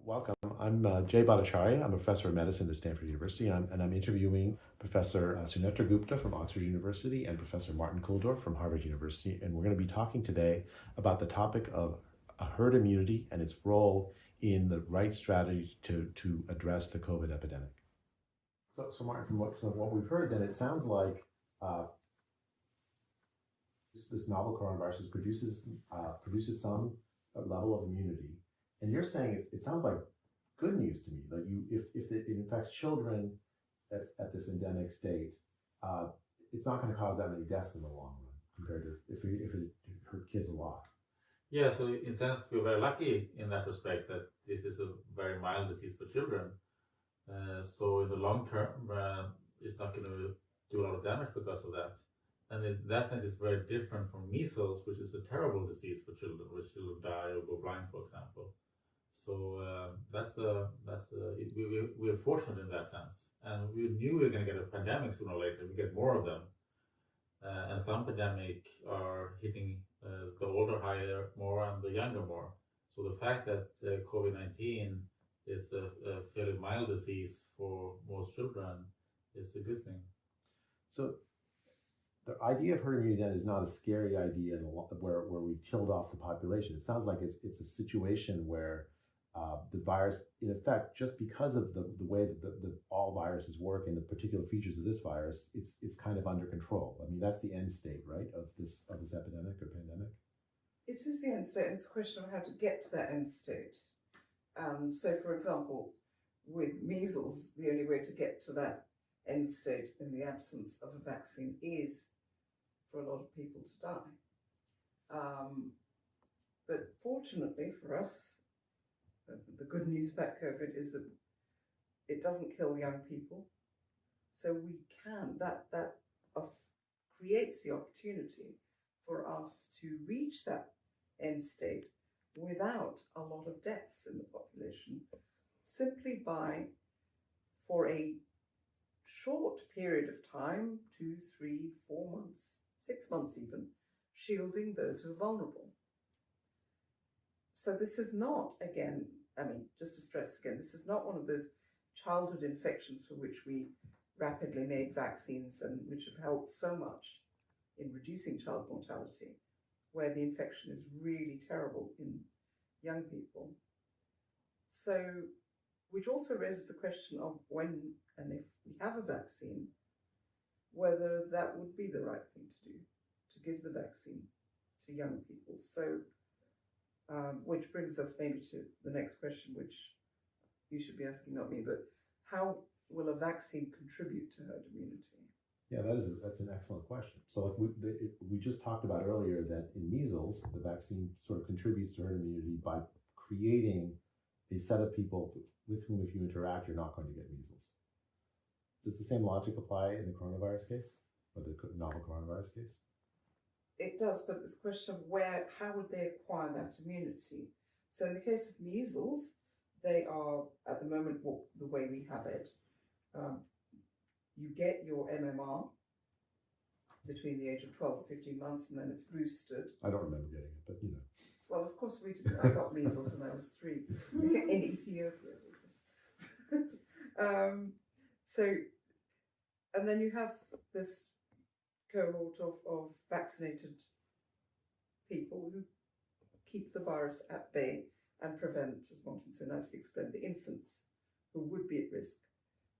Welcome. I'm Jay Bhattacharya. I'm a professor of medicine at Stanford University, and I'm interviewing Professor Sunetra Gupta from Oxford University and Professor Martin Kulldorff from Harvard University. And we're going to be talking today about the topic of herd immunity and its role in the right strategy to address the COVID epidemic. So Martin, from what we've heard, then it sounds like this novel coronavirus produces some level of immunity. And you're saying it sounds like good news to me. Like if it infects children at this endemic state, it's not going to cause that many deaths in the long run compared to if it hurt kids a lot. Yeah, so in a sense, we're very lucky in that respect that this is a very mild disease for children. So in the long term, it's not going to do a lot of damage because of that. And in that sense, it's very different from measles, which is a terrible disease for children, which children die or go blind, for example. So we're fortunate in that sense, and we knew we were going to get a pandemic sooner or later. We get more of them, and some pandemic are hitting the older higher more and the younger more. So the fact that COVID-19 is a fairly mild disease for most children is a good thing. So the idea of herd immunity then is not a scary idea where we killed off the population. It sounds like it's a situation where the virus, in effect, just because of the way that all viruses work and the particular features of this virus, it's kind of under control. I mean, that's the end state, right, of this epidemic or pandemic? It is the end state, and it's a question of how to get to that end state. So, for example, with measles, the only way to get to that end state in the absence of a vaccine is for a lot of people to die. But fortunately for us, the good news about COVID is that it doesn't kill young people. So we can, that creates the opportunity for us to reach that end state without a lot of deaths in the population, simply by, for a short period of time, 2, 3, 4 months, 6 months even, shielding those who are vulnerable. So this is not, again, I mean, just to stress again, this is not one of those childhood infections for which we rapidly made vaccines and which have helped so much in reducing child mortality, where the infection is really terrible in young people. So, which also raises the question of when and if we have a vaccine, whether that would be the right thing to do, to give the vaccine to young people. So, which brings us maybe to the next question, which you should be asking, not me, but how will a vaccine contribute to herd immunity? Yeah, that's an excellent question. So like we just talked about earlier that in measles, the vaccine sort of contributes to herd immunity by creating a set of people with whom if you interact, you're not going to get measles. Does the same logic apply in the coronavirus case, or the novel coronavirus case? It does, but the question of how would they acquire that immunity? So in the case of measles, they are, at the moment, the way we have it, you get your MMR between the age of 12 and 15 months, and then it's boosted. I don't remember getting it, but you know. Well, of course we didn't. I got measles when I was 3 in Ethiopia. And then you have this cohort of vaccinated people who keep the virus at bay and prevent, as Martin so nicely explained, the infants who would be at risk,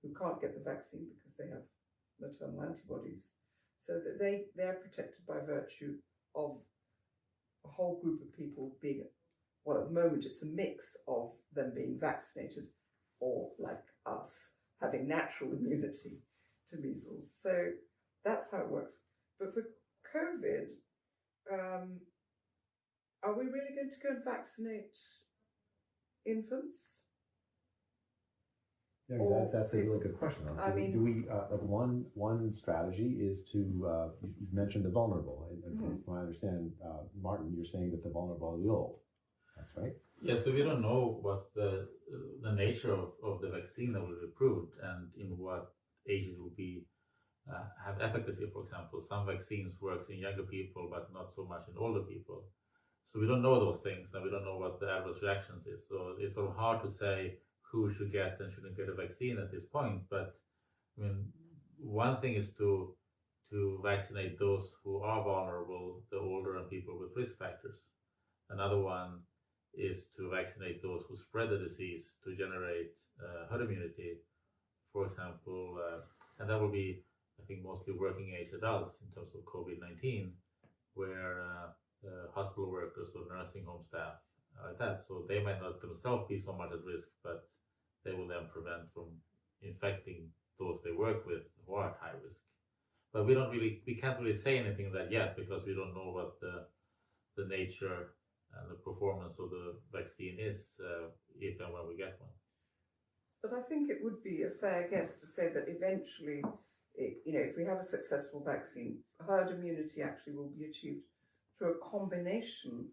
who can't get the vaccine because they have maternal antibodies, so that they're protected by virtue of a whole group of people being, well, at the moment it's a mix of them being vaccinated or, like us, having natural immunity to measles. So that's how it works. But for COVID, are we really going to go and vaccinate infants? Yeah, that's a really good question. Do we like one strategy is to you've mentioned the vulnerable, and from what I understand, Martin, you're saying that the vulnerable are the old. That's right. Yes, so we don't know what the nature of the vaccine that will be approved and in what age it will be have efficacy. For example, some vaccines works in younger people, but not so much in older people. So we don't know those things, and we don't know what the adverse reactions is. So it's sort of hard to say who should get and shouldn't get a vaccine at this point. But I mean, one thing is to vaccinate those who are vulnerable, the older and people with risk factors. Another one is to vaccinate those who spread the disease to generate herd immunity, for example, and that will be, I think, mostly working age adults in terms of COVID-19, where hospital workers or nursing home staff like that. So they might not themselves be so much at risk, but they will then prevent from infecting those they work with who are at high risk. But we can't really say anything of that yet, because we don't know what the nature and the performance of the vaccine is if and when we get one. But I think it would be a fair guess to say that eventually, if we have a successful vaccine, herd immunity actually will be achieved through a combination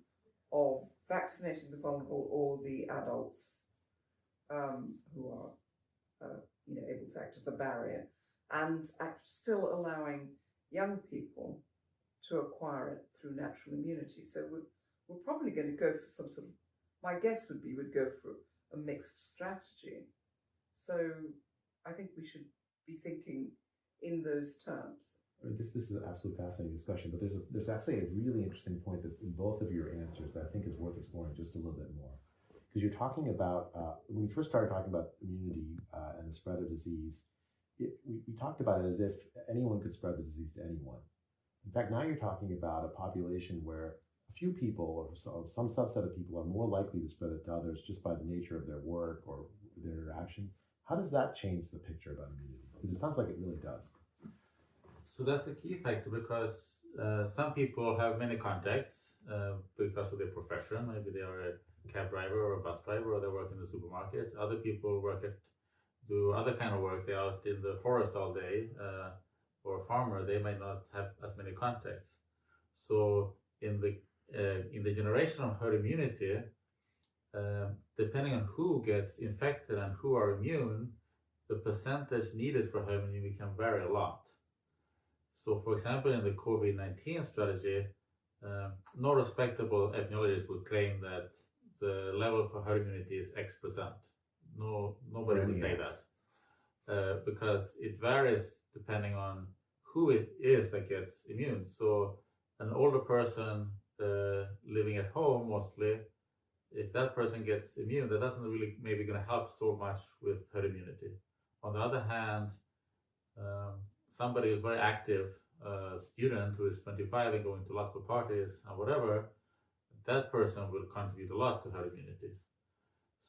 of vaccinating the vulnerable or the adults who are able to act as a barrier, and still allowing young people to acquire it through natural immunity. So we're probably going to go for some sort of, my guess would be, we'd go for a mixed strategy. So I think we should be thinking in those terms. This is an absolutely fascinating discussion, but there's actually a really interesting point that in both of your answers that I think is worth exploring just a little bit more. Because you're talking about, when we first started talking about immunity and the spread of disease, we talked about it as if anyone could spread the disease to anyone. In fact, now you're talking about a population where a few people or some subset of people are more likely to spread it to others just by the nature of their work or their interaction. How does that change the picture about immunity? Because it sounds like it really does. So that's the key factor, because some people have many contacts because of their profession. Maybe they are a cab driver or a bus driver, or they work in the supermarket. Other people do other kind of work. They're out in the forest all day, or a farmer. They might not have as many contacts. So in the generation of herd immunity, depending on who gets infected and who are immune, the percentage needed for herd immunity can vary a lot. So, for example, in the COVID-19 strategy, no respectable epidemiologist would claim that the level for herd immunity is X%. Nobody would say that, because it varies depending on who it is that gets immune. So, an older person living at home mostly, if that person gets immune, that doesn't really maybe going to help so much with herd immunity. On the other hand, somebody who's very active, student who is 25 and going to lots of parties and whatever, that person will contribute a lot to herd immunity.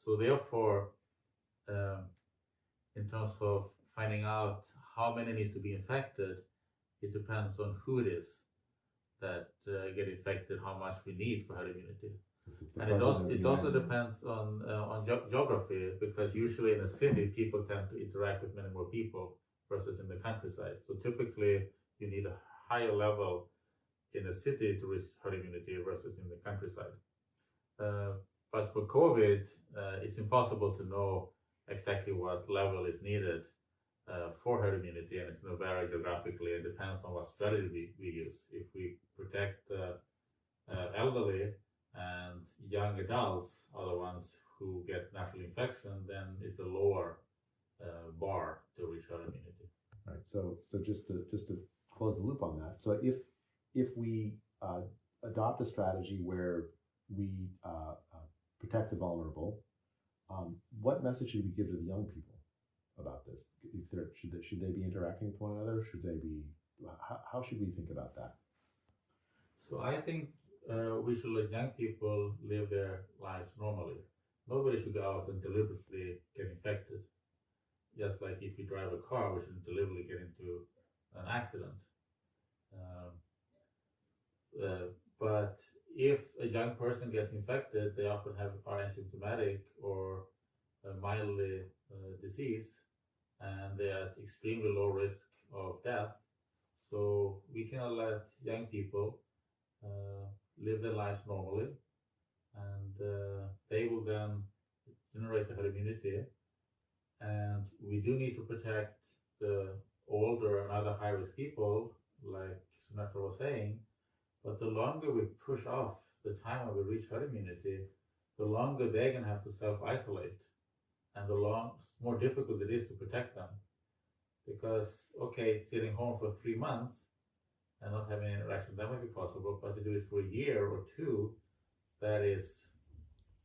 So therefore, in terms of finding out how many needs to be infected, it depends on who it is that get infected, how much we need for herd immunity. And it also depends on geography, because usually in a city people tend to interact with many more people versus in the countryside. So typically you need a higher level in a city to reach herd immunity versus in the countryside. But for COVID, it's impossible to know exactly what level is needed for herd immunity, and it's going to vary geographically. It depends on what strategy we use. If we protect the elderly and young adults are the ones who get natural infection, then it's a lower bar to reach herd immunity. Right. So just to close the loop on that. So if we adopt a strategy where we protect the vulnerable, what message should we give to the young people about this? Should they be interacting with one another? Should they be? How should we think about that? So I think we should let young people live their lives normally. Nobody should go out and deliberately get infected. Just like if you drive a car, we shouldn't deliberately get into an accident. But if a young person gets infected, they often are asymptomatic or mildly diseased, and they are at extremely low risk of death. So we cannot let young people live their lives normally, and they will then generate the herd immunity. And we do need to protect the older and other high-risk people, like Sunetra was saying, but the longer we push off the time when we reach herd immunity, the longer they're going to have to self-isolate, and the more difficult it is to protect them. Because, okay, sitting home for 3 months and not having any interaction, that might be possible, but to do it for a year or two, that is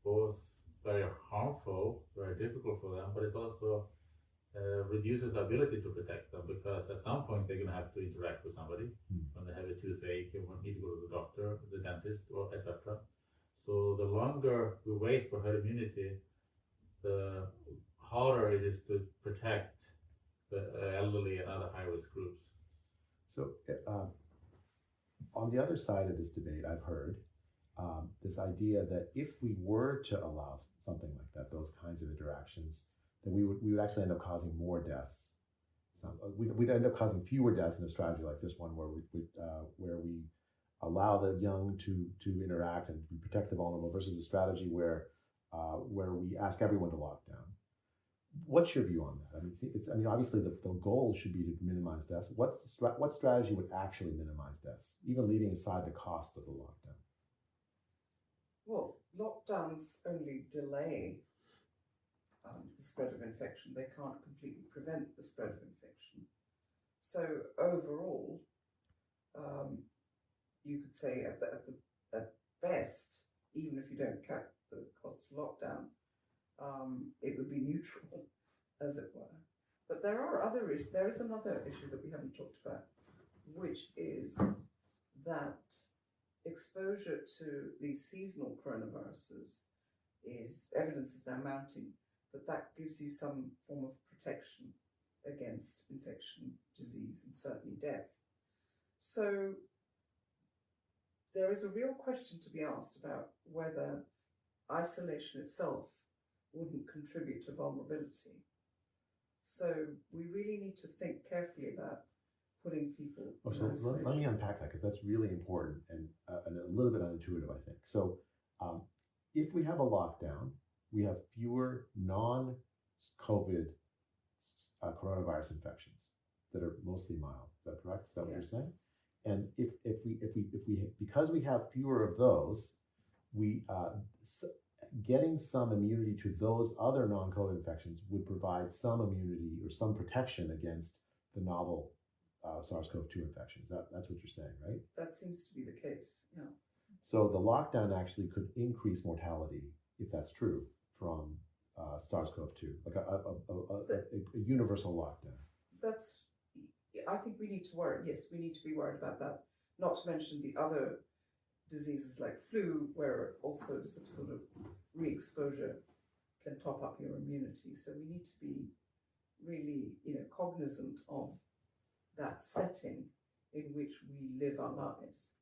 both very harmful, very difficult for them, but it's also reduces the ability to protect them, because at some point they're going to have to interact with somebody when they have a toothache and need to go to the doctor, the dentist, or etc. So the longer we wait for herd immunity, the harder it is to protect the elderly and other high-risk groups. So on the other side of this debate, I've heard this idea that if we were to allow something like that, those kinds of interactions, then we would actually end up causing more deaths. We'd end up causing fewer deaths in a strategy like this one, where we allow the young to interact and we protect the vulnerable, versus a strategy where we ask everyone to lock down. What's your view on that? I mean, obviously the goal should be to minimize deaths. What strategy would actually minimize deaths, even leaving aside the cost of the lockdown? Well, lockdowns only delay the spread of infection. They can't completely prevent the spread of infection. So overall, you could say at best, even if you don't count the cost of lockdown, it would be neutral, as it were. But there is another issue that we haven't talked about, which is that exposure to these seasonal coronaviruses evidence is now mounting that gives you some form of protection against infection, disease, and certainly death. So there is a real question to be asked about whether isolation itself wouldn't contribute to vulnerability. So we really need to think carefully about putting people in isolation. Let me unpack that, because that's really important and a little bit unintuitive, I think. So if we have a lockdown, we have fewer non-COVID coronavirus infections that are mostly mild. Is that correct? Is that what you're saying? And if we because we have fewer of those, we getting some immunity to those other non-COVID infections would provide some immunity or some protection against the novel SARS-CoV-2 infections. That's what you're saying, right? That seems to be the case, yeah. So the lockdown actually could increase mortality, if that's true, from SARS-CoV-2, like a universal lockdown. I think we need to worry. Yes, we need to be worried about that. Not to mention the other diseases like flu, where also some sort of re-exposure can top up your immunity. So we need to be really, cognizant of that setting in which we live our lives.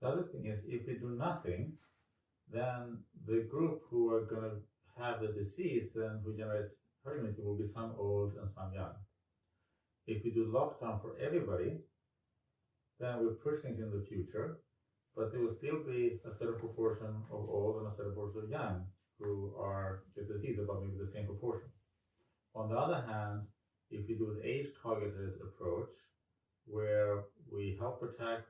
The other thing is, if we do nothing, then the group who are going to have the disease, then who generate herd immunity, will be some old and some young. If we do lockdown for everybody, then we push things in the future, but there will still be a certain proportion of old and a certain proportion of young who are get disease, about maybe the same proportion. On the other hand, if we do an age-targeted approach, where we help protect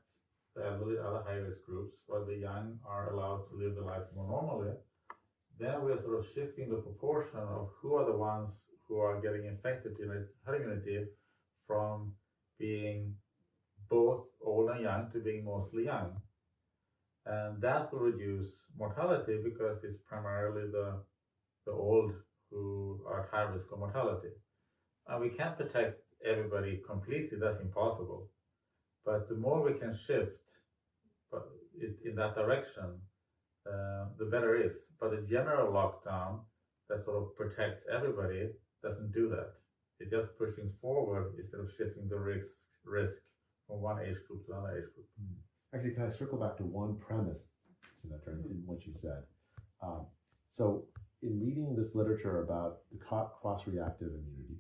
the elderly and other high-risk groups, while the young are allowed to live their lives more normally, then we're sort of shifting the proportion of who are the ones who are getting infected in herd immunity from being both old and young to being mostly young. And that will reduce mortality, because it's primarily the old who are at high risk of mortality. And we can't protect everybody completely, that's impossible. But the more we can shift in that direction, the better it is. But a general lockdown that sort of protects everybody doesn't do that. It just pushes things forward instead of shifting the risk from one age group to another age group. Actually, can I circle back to one premise, Sunetra, in what you said? So in reading this literature about the cross-reactive immunity,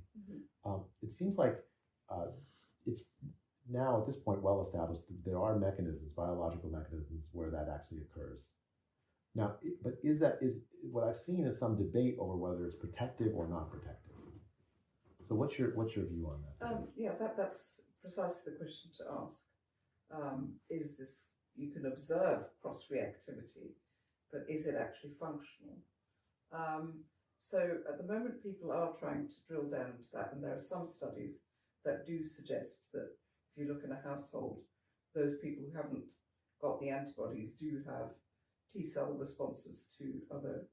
it seems like it's now at this point well established that there are mechanisms, biological mechanisms, where that actually occurs. Now, but is what I've seen is some debate over whether it's protective or not protective. So what's your view on that? Yeah, that's precisely the question to ask. Is this, you can observe cross-reactivity, but is it actually functional? So at the moment, people are trying to drill down into that, and there are some studies that do suggest that if you look in a household, those people who haven't got the antibodies do have T-cell responses to other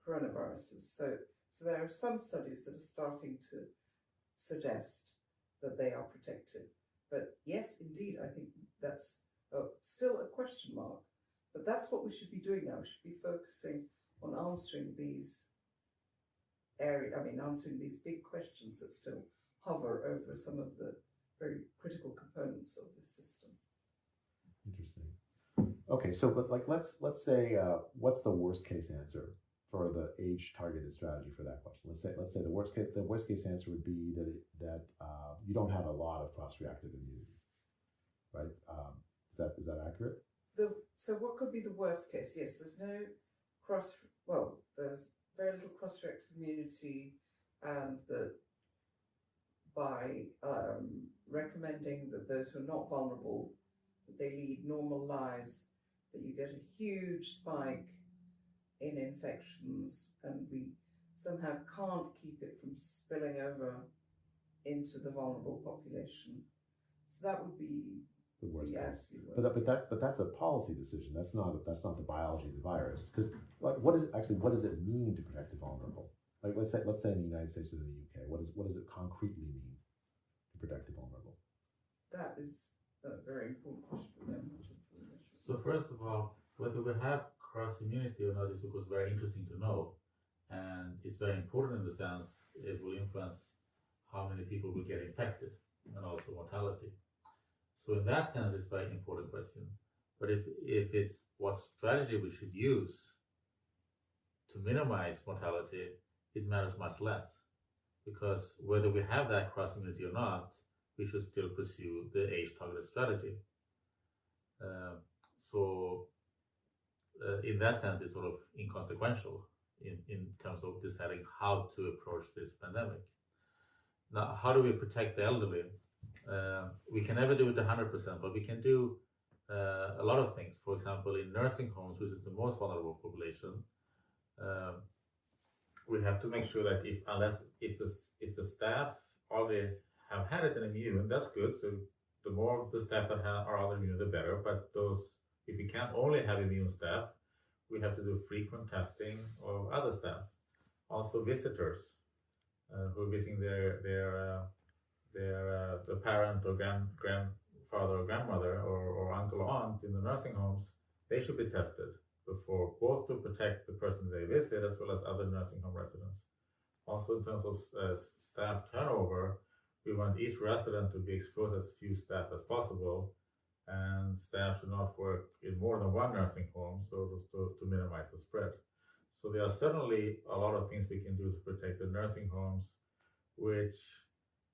coronaviruses. So there are some studies that are starting to suggest that they are protective. But yes, indeed, I think that's still a question mark. But that's what we should be doing now. We should be focusing on answering these answering these big questions that still hover over some of the very critical components of this system. Interesting. Okay, so but like let's say what's the worst case answer for the age targeted strategy for that question? Let's say the worst case answer would be that you don't have a lot of cross-reactive immunity, right? Is that accurate? So what could be the worst case? Yes, there's very little cross-reactive immunity, and that by recommending that those who are not vulnerable, that they lead normal lives, that you get a huge spike in infections, and we somehow can't keep it from spilling over into the vulnerable population. So that would be the worst case. Absolute worst. But that's a policy decision. That's not the biology of the virus. Because like what does it mean to protect the vulnerable? Like let's say in the United States or in the UK, what does it concretely mean to protect the vulnerable? That is a very important question. So first of all, whether we have cross immunity or not is of course very interesting to know, and it's very important in the sense it will influence how many people will get infected and also mortality. So in that sense, it's a very important question. But if it's what strategy we should use to minimize mortality, it matters much less, because whether we have that cross immunity or not, we should still pursue the age-targeted strategy. In that sense, it's sort of inconsequential in terms of deciding how to approach this pandemic. Now, how do we protect the elderly? We can never do it 100%, but we can do a lot of things. For example, in nursing homes, which is the most vulnerable population, we have to make sure that if the staff already have had it and immune, that's good. So the more the staff that are autoimmune, the better. But if we can't only have immune staff, we have to do frequent testing of other staff. Also visitors who are visiting the parent or grandfather or grandmother or uncle or aunt in the nursing homes, they should be tested before, both to protect the person they visit as well as other nursing home residents. Also in terms of staff turnover, we want each resident to be exposed as few staff as possible, and staff should not work in more than one nursing home to minimize the spread. So there are certainly a lot of things we can do to protect the nursing homes, which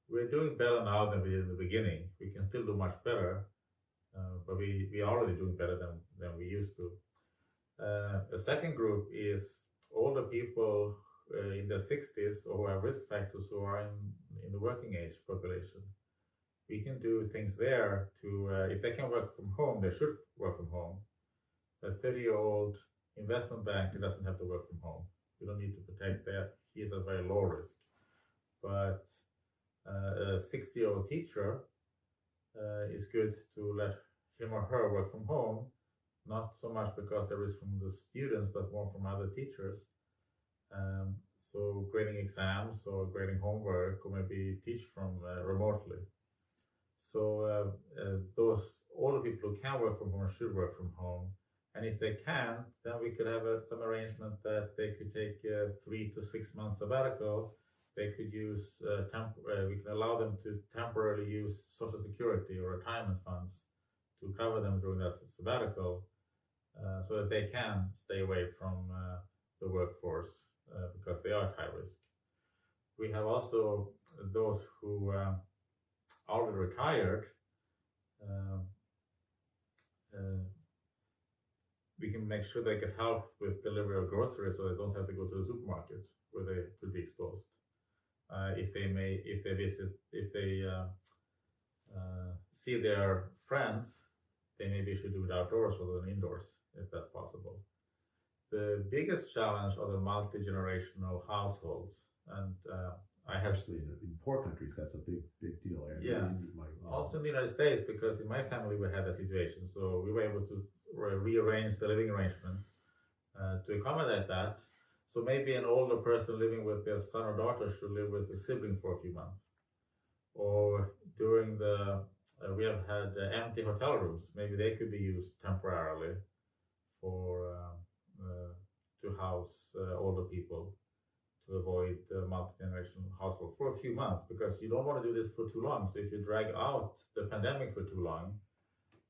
we're doing better now than we did in the beginning. We can still do much better, but we are already doing better than we used to. The second group is older people in their 60s or who have risk factors who are in the working age population. We can do things there to, if they can work from home, they should work from home. A 30-year-old investment banker doesn't have to work from home. We don't need to protect that. He is at very low risk. But a 60-year-old teacher is good to let him or her work from home, not so much because there is from the students, but more from other teachers. So grading exams or grading homework, or maybe teach from remotely. So those older people who can work from home should work from home. And if they can't, then we could have some arrangement that they could take 3 to 6 months sabbatical. They could use, we can allow them to temporarily use Social Security or retirement funds to cover them during that sabbatical, so that they can stay away from the workforce because they are at high risk. We have also those who already retired. We can make sure they get help with delivery of groceries so they don't have to go to the supermarket where they could be exposed. If they see their friends, they maybe should do it outdoors rather than indoors, if that's possible. The biggest challenge are the multi-generational households, and I have Especially in poor countries, that's a big deal. Yeah. Also in the United States, because in my family we had a situation, so we were able to rearrange the living arrangement to accommodate that. So maybe an older person living with their son or daughter should live with a sibling for a few months. Or during the, we have had empty hotel rooms, maybe they could be used temporarily for to house older people, to avoid multi-generational household for a few months, because you don't want to do this for too long. So if you drag out the pandemic for too long,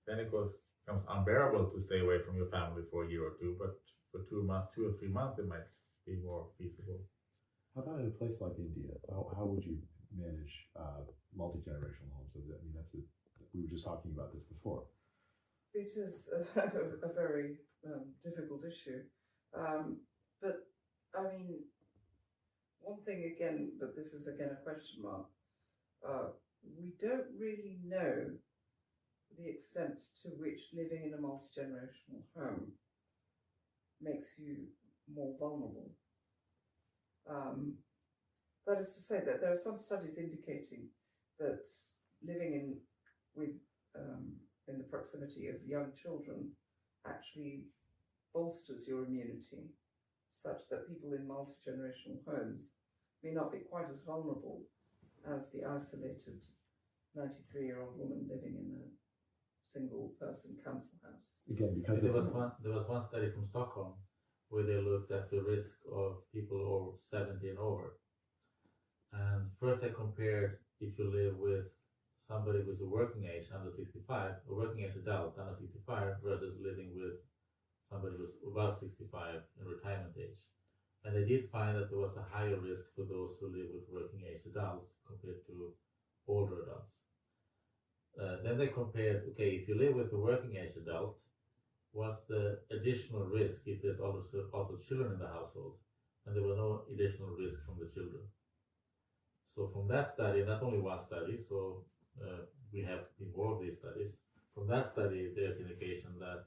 then it becomes unbearable to stay away from your family for a year or two. But for 2 or 3 months, it might be more feasible. How about in a place like India? How would you manage multi-generational homes? I mean, we were just talking about this before. It is a very difficult issue. But I mean, one thing again, but this is again a question mark, we don't really know the extent to which living in a multi-generational home makes you more vulnerable. That is to say that there are some studies indicating that living in the proximity of young children actually bolsters your immunity, such that people in multi-generational homes may not be quite as vulnerable as the isolated 93-year-old woman living in a single-person council house. Again, because there was one study from Stockholm where they looked at the risk of people over 70 and over. And first they compared if you live with somebody who's a working age under 65, a working age adult under 65, versus living with somebody who's above 65 in retirement age. And they did find that there was a higher risk for those who live with working age adults compared to older adults. Then they compared, okay, if you live with a working age adult, what's the additional risk if there's also children in the household? And there were no additional risk from the children. So from that study, and that's only one study, so we have more of these studies. From that study, there's indication that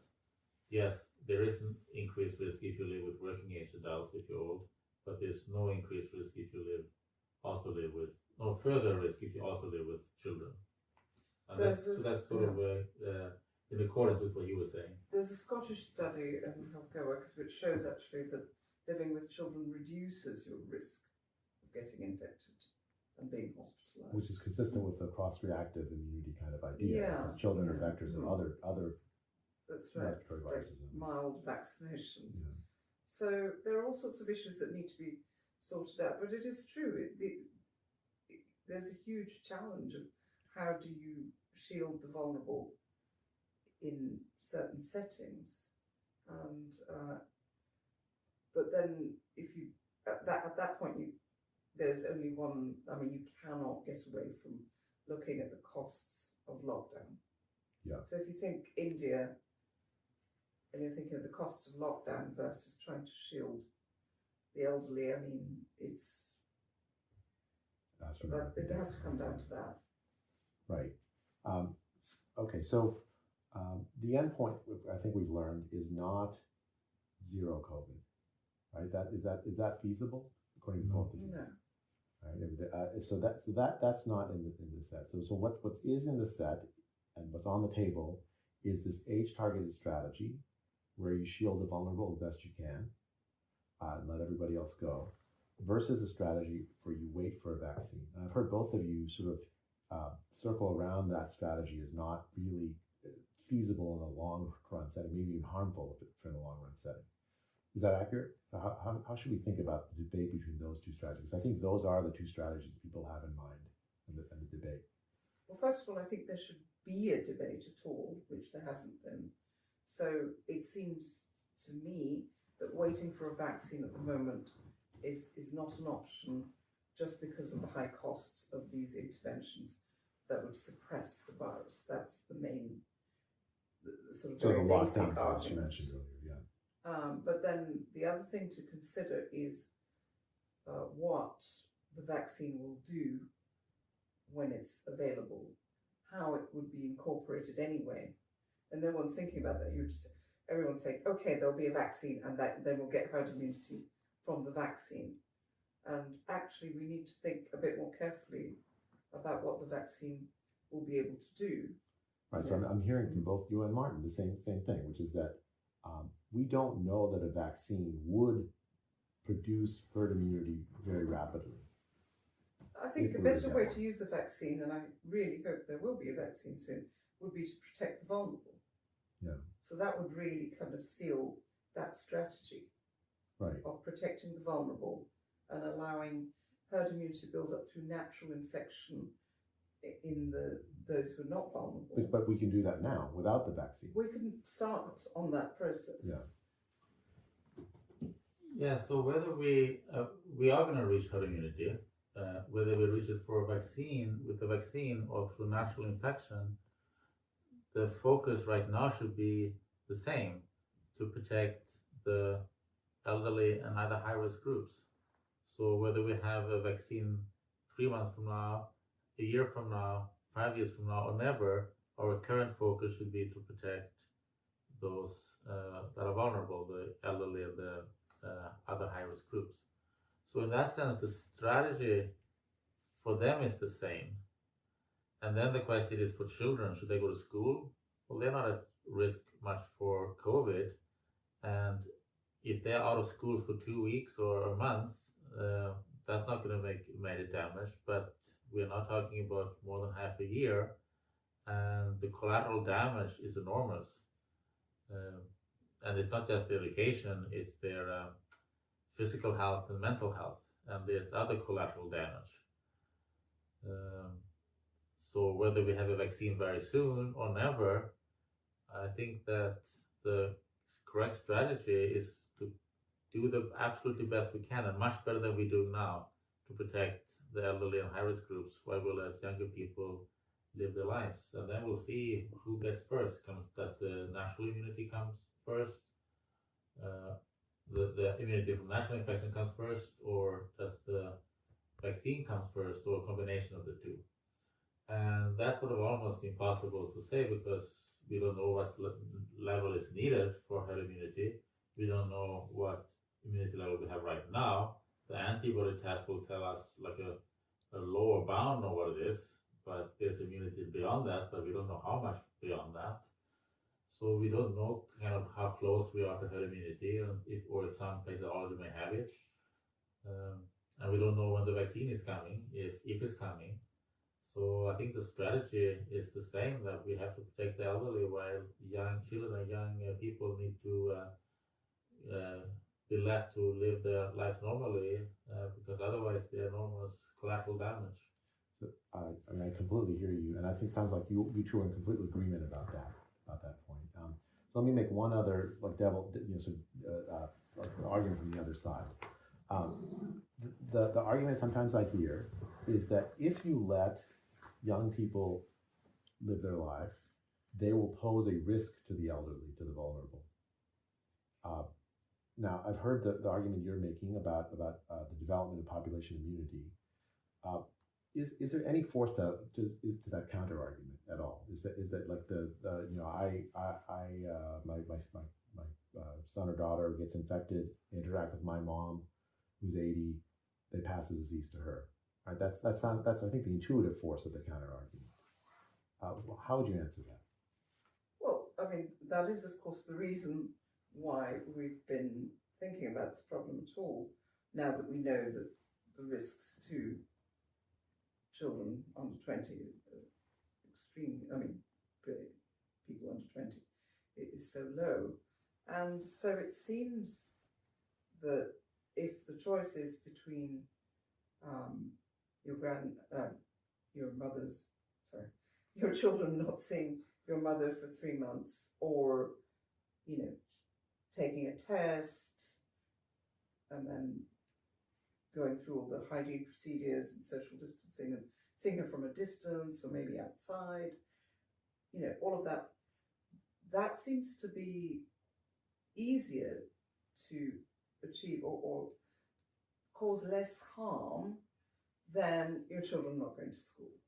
yes, there is an increased risk if you live with working age adults if you're old, but there's no increased risk if you no further risk if you also live with children. And that's sort of in accordance with what you were saying. There's a Scottish study in healthcare workers which shows actually that living with children reduces your risk of getting infected and being hospitalized. Which is consistent with the cross-reactive immunity kind of idea. Yeah. Because children are vectors of other That's right, respiratory viruses. like mild vaccinations. Yeah. So there are all sorts of issues that need to be sorted out, but it is true, there's a huge challenge of how do you shield the vulnerable in certain settings, and but then if you at that point there's only one. I mean, you cannot get away from looking at the costs of lockdown. Yeah. So if you think India, and you're thinking of the costs of lockdown versus trying to shield the elderly, I mean, it has to come down to that. Right. Okay, so the end point I think we've learned is not zero COVID, right? Is that feasible according to both of you? No. Right. So that's not in the set. So what is in the set and what's on the table is this age-targeted strategy where you shield the vulnerable as best you can and let everybody else go, versus a strategy where you wait for a vaccine. And I've heard both of you sort of circle around that strategy as not really feasible in the long run setting, maybe even harmful in the long run setting. Is that accurate? How should we think about the debate between those two strategies? I think those are the two strategies people have in mind in the debate. Well, first of all, I think there should be a debate at all, which there hasn't been. So it seems to me that waiting for a vaccine at the moment is not an option, just because of the high costs of these interventions that would suppress the virus. That's the main, the sort of very basic argument. You mentioned earlier, yeah. But then the other thing to consider is what the vaccine will do when it's available, how it would be incorporated anyway, and no one's thinking about that. Everyone's saying, okay, there'll be a vaccine, and then we'll get herd immunity from the vaccine. And actually, we need to think a bit more carefully about what the vaccine will be able to do. Right. So I'm hearing from both you and Martin the same thing, which is that we don't know that a vaccine would produce herd immunity very rapidly. I think a better way to use the vaccine, and I really hope there will be a vaccine soon, would be to protect the vulnerable. Yeah. So that would really kind of seal that strategy, right, of protecting the vulnerable and allowing herd immunity to build up through natural infection in those who are not vulnerable. But we can do that now without the vaccine. We can start on that process. Yeah. Yeah. So whether we are going to reach herd immunity, whether we reach it for a vaccine with the vaccine or through natural infection, the focus right now should be the same: to protect the elderly and other high-risk groups. So whether we have a vaccine 3 months from now, a year from now, 5 years from now, or never, our current focus should be to protect those that are vulnerable, the elderly and the other high-risk groups. So in that sense, the strategy for them is the same. And then the question is for children, should they go to school? Well, they're not at risk much for COVID. And if they're out of school for 2 weeks or a month, that's not going to make major damage. But we're not talking about more than half a year. And the collateral damage is enormous. And it's not just their education, it's their physical health and mental health. And there's other collateral damage. So whether we have a vaccine very soon or never, I think that the correct strategy is to do the absolutely best we can, and much better than we do now, to protect the elderly and high-risk groups while we let younger people live their lives. And then we'll see who gets first. Does the natural immunity comes first? The immunity from natural infection comes first, or does the vaccine comes first, or a combination of the two? And that's sort of almost impossible to say, because we don't know what level is needed for herd immunity. We don't know what immunity level we have right now. The antibody test will tell us like a lower bound of what it is, but there's immunity beyond that, but we don't know how much beyond that. So we don't know kind of how close we are to herd immunity, and if some places already may have it. And we don't know when the vaccine is coming, if it's coming. So I think the strategy is the same, that we have to protect the elderly while young children and young people need to be let to live their lives normally, because otherwise there are enormous collateral damage. So, I mean, I completely hear you, and I think it sounds like you two are in complete agreement about that point. So let me make one other argument from the other side. The argument sometimes I hear is that if you let young people live their lives, they will pose a risk to the elderly, to the vulnerable. Now, I've heard the argument you're making about the development of population immunity. Is there any force to that counter argument at all? Is that like my son or daughter gets infected, they interact with my mom, who's 80, they pass the disease to her. Right? That's I think the intuitive force of the counter argument. How would you answer that? Well, I mean, that is of course the reason why we've been thinking about this problem at all, now that we know that the risks to children under 20 people under 20 is so low. And so it seems that if the choice is between your children not seeing your mother for 3 months, or taking a test and then going through all the hygiene procedures and social distancing and seeing her from a distance or maybe outside, all of that seems to be easier to achieve or cause less harm than your children not going to school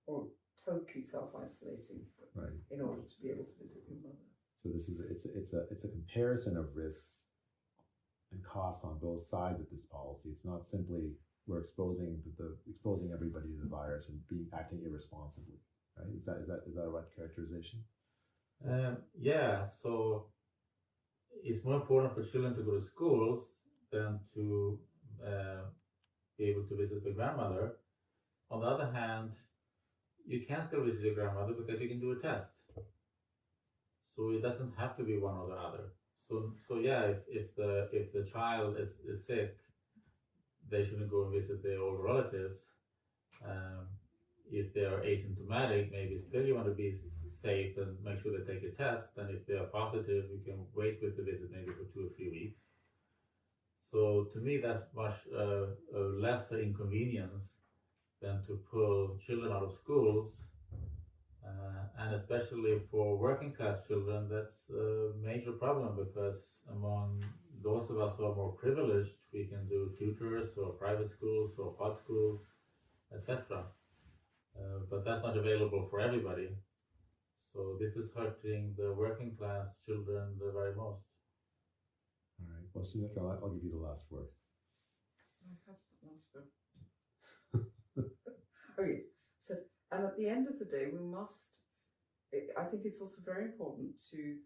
or totally self-isolating for Right. in order to be able to visit your mother. So this is it's a comparison of risks and costs on both sides of this policy. It's not simply we're exposing everybody to the virus and acting irresponsibly, right? Is that a right characterization? Yeah. So it's more important for children to go to schools than to be able to visit their grandmother. On the other hand, you can still visit your grandmother because you can do a test. So it doesn't have to be one or the other. So yeah, if the child is sick, they shouldn't go and visit their older relatives. If they are asymptomatic, maybe still you want to be safe and make sure they take a test. And if they are positive, you can wait with the visit maybe for 2 or 3 weeks. So to me, that's much less inconvenience than to pull children out of schools. And especially for working class children, that's a major problem, because among those of us who are more privileged, we can do tutors or private schools or pod schools, etc. But that's not available for everybody. So this is hurting the working class children the very most. All right. Well, Sunetra, I'll give you the last word. I had the last word. Oh yes. So, and at the end of the day, I think it's also very important to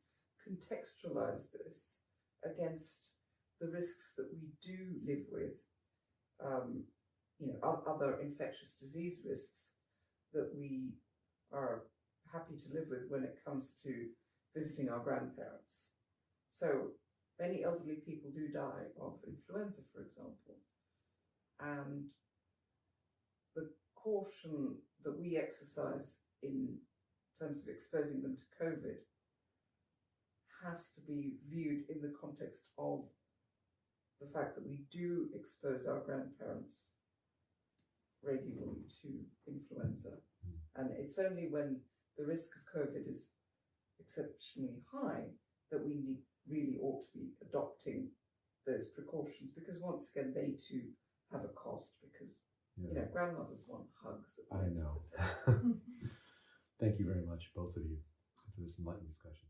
contextualize this against the risks that we do live with, other infectious disease risks that we are happy to live with when it comes to visiting our grandparents. So many elderly people do die of influenza, for example, and the caution that we exercise in terms of exposing them to COVID has to be viewed in the context of the fact that we do expose our grandparents regularly to influenza. And it's only when the risk of COVID is exceptionally high that we really ought to be adopting those precautions, because once again, they too have a cost, because grandmothers want hugs. I know. Thank you very much, both of you, for this enlightening discussion.